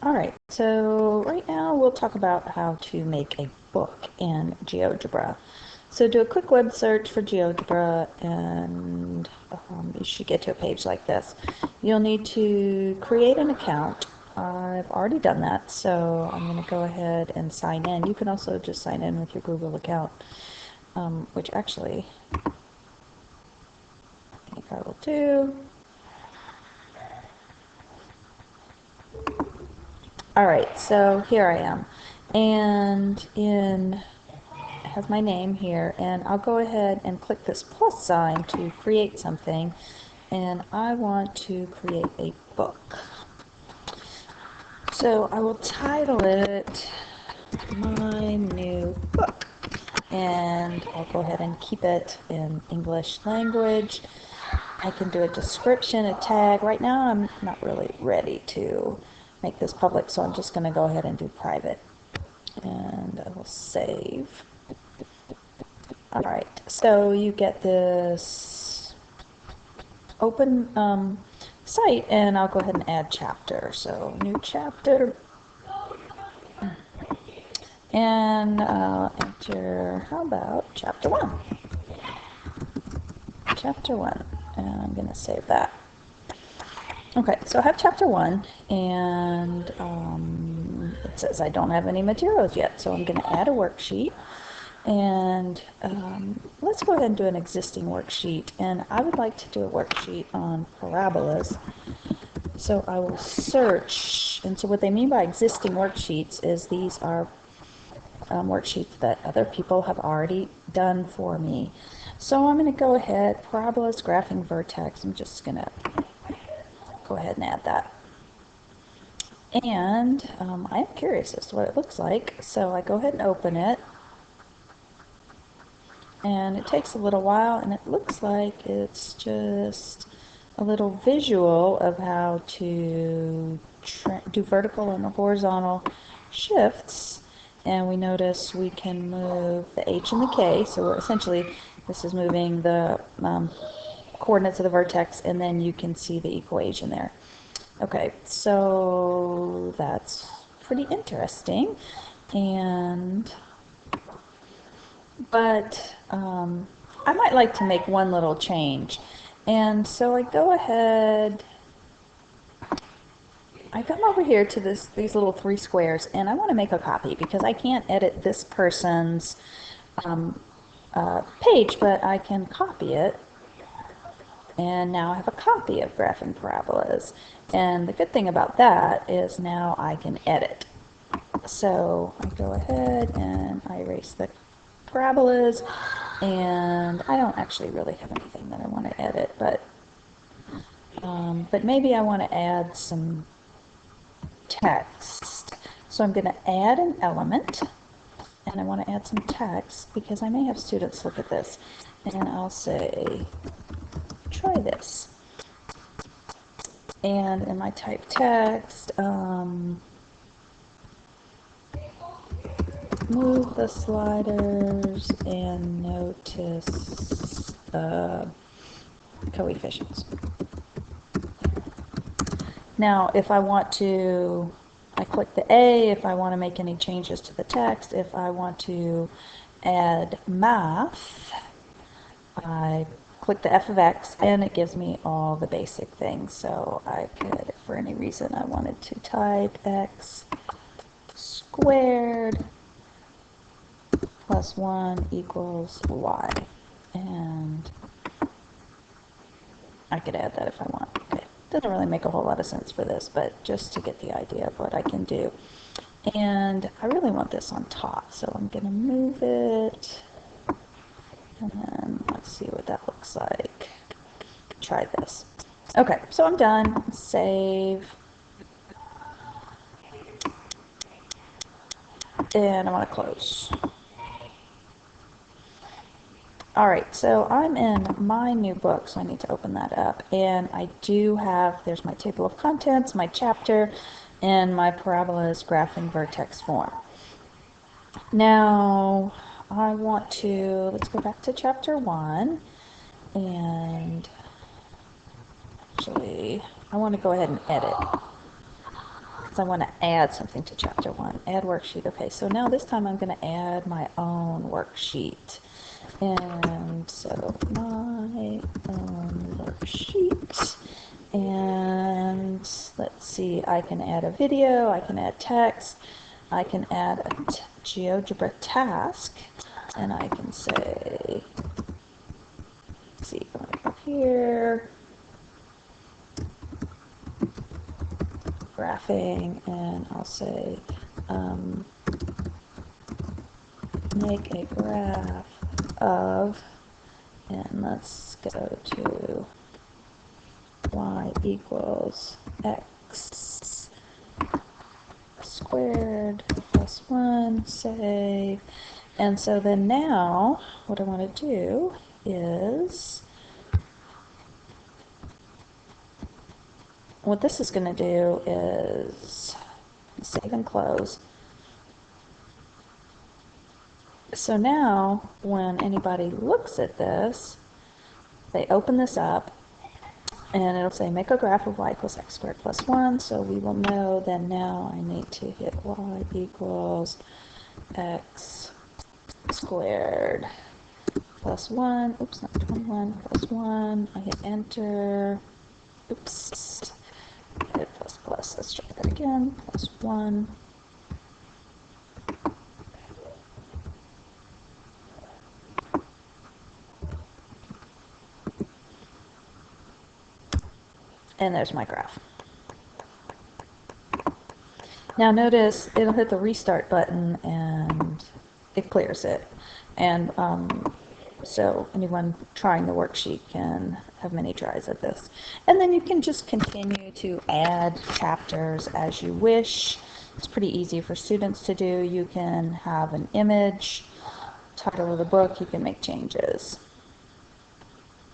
Alright, so right now we'll talk about how to make a book in GeoGebra. So do a quick web search for GeoGebra and you should get to a page like this. You'll need to create an account. I've already done that, so I'm going to go ahead and sign in. You can also just sign in with your Google account, which actually I think I will do. Alright, so here I am. And it has my name here, and I'll go ahead and click this plus sign to create something, and I want to create a book. So I will title it My New Book, and I'll go ahead and keep it in English language. I can do a description, a tag. Right now I'm not really ready to make this public, so I'm just going to go ahead and do private. And I will save. Alright, so you get this open site, and I'll go ahead and add chapter. So new chapter. And I'll enter, how about chapter 1? Chapter 1. And I'm going to save that. Okay, so I have chapter 1, and it says I don't have any materials yet, so I'm going to add a worksheet. And let's go ahead and do an existing worksheet. And I would like to do a worksheet on parabolas. So I will search. And so what they mean by existing worksheets is these are worksheets that other people have already done for me. So I'm going to go ahead, parabolas, graphing vertex. I'm just going to go ahead and add that. And I'm curious as to what it looks like. So I go ahead and open it. And it takes a little while, and it looks like it's just a little visual of how to do vertical and horizontal shifts. And we notice we can move the H and the K, so we're essentially this is moving the coordinates of the vertex, and then you can see the equation there. Okay, so that's pretty interesting. But I might like to make one little change. And so I go ahead, I come over here to these little 3 squares, and I want to make a copy because I can't edit this person's page, but I can copy it. And now I have a copy of Graphing Parabolas. And the good thing about that is now I can edit. So I go ahead and I erase the parabolas, and I don't actually really have anything that I want to edit, but maybe I want to add some text. So I'm going to add an element, and I want to add some text because I may have students look at this, and I'll say, try this. And in my type text, move the sliders and notice the coefficients. Now, if I want to, I click the A if I want to make any changes to the text. If I want to add math, I click the F of X, and it gives me all the basic things. So I could, if for any reason I wanted to type X squared plus 1 equals Y. And I could add that if I want. Okay. Doesn't really make a whole lot of sense for this, but just to get the idea of what I can do. And I really want this on top, so I'm going to move it. And then let's see what that looks like. Try this. Okay, so I'm done. Save. And I want to close. Alright, so I'm in my new book, so I need to open that up. And I do have, there's my table of contents, my chapter, and my parabolas graphing vertex form. Now, I want to, let's go back to chapter 1, and actually, I want to go ahead and edit. I want to add something to chapter 1. Add worksheet. Okay, so now this time I'm going to add my own worksheet. And so my own worksheet. And let's see, I can add a video, I can add text, I can add a GeoGebra task, and I can say, let's see, I'm going to go here, graphing, and I'll say, make a graph of, and let's go to y equals x squared plus 1, save. And so then now what I want to do is, what this is going to do is save and close. So now when anybody looks at this, they open this up and it'll say make a graph of y equals x squared plus 1, so we will know then now I need to hit y equals x squared plus 1, oops, not 21, plus 1, I hit enter, oops, I hit plus plus, let's try that again, plus 1, and there's my graph. Now notice it'll hit the restart button and it clears it. And so anyone trying the worksheet can have many tries at this. And then you can just continue to add chapters as you wish. It's pretty easy for students to do. You can have an image, title of the book, you can make changes.